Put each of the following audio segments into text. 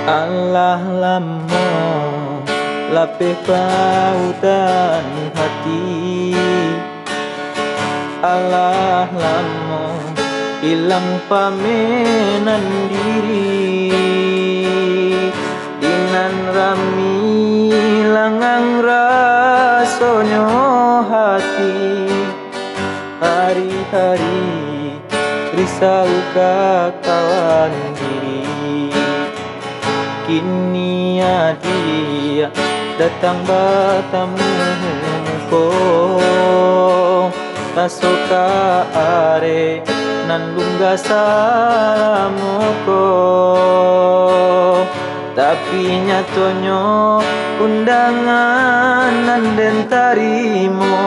Allah lama lapih lautan hati. Allah lama hilang pamenan diri. Dinan rami langang rasonyo hati. Hari-hari risau kawan diri. Kini dia datang bertamuku. Tasoka are nan lungga salamuko. Tapi nyatonyo undangan nan den tarimo.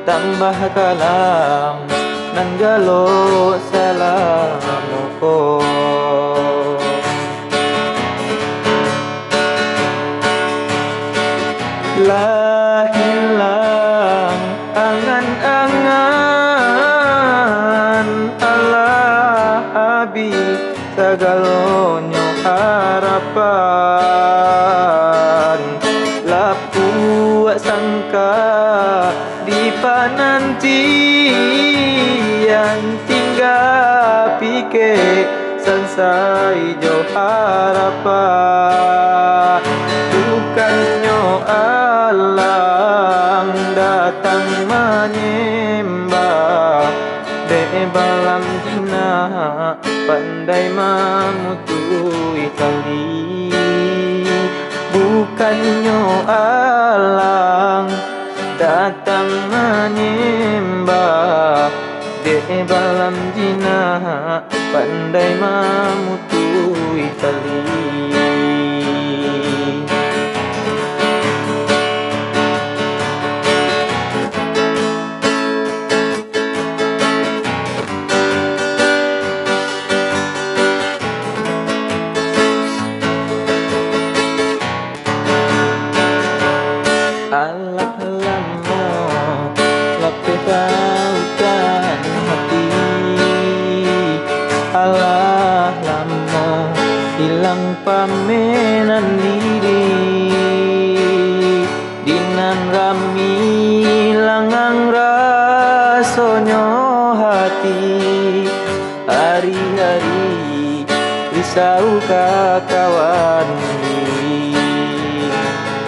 Tambah kalam nan galo salamuko. Lah hilang angan-angan Allah habis segalonyo harapan. Lapu sangka di panantian tinggal pikir selesai jo harapan. Bukannya alang datang menyembah de balam jinah pandai memutui tali. Bukannya alang datang menyembah de balam jinah pandai memutui tali. Allah lama lapih lautan hati. Allah lama hilang pamenan diri. Dinan rami langang rasonyo hati. Hari-hari risau kawan diri.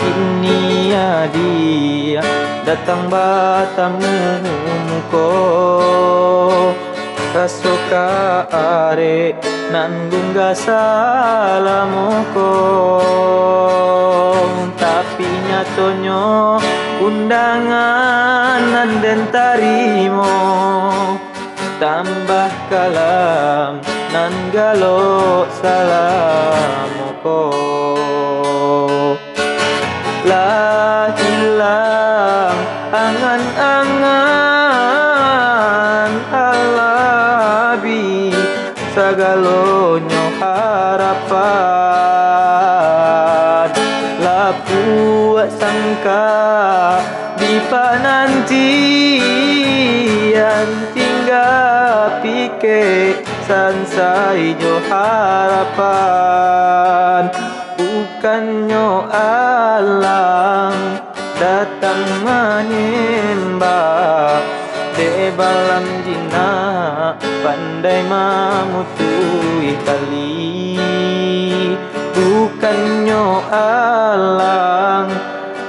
Kini dia datang bertamuku. Tasoka are nan lungga salamuko. Tapi nyatonyo undangan nan den tarimo. Tambah kalam nan galo salamuko. Lah hilang angan-angan Allah bi sagalonyo harapan. Lapu sangka di panantian tinggal pikir sansai jo harapan. Bukannya alang datang menyembah de balam jinah pandai memutui tali. Bukannya alang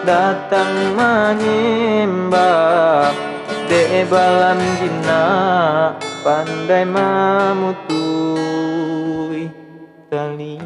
datang menyembah de balam jinah pandai memutui tali.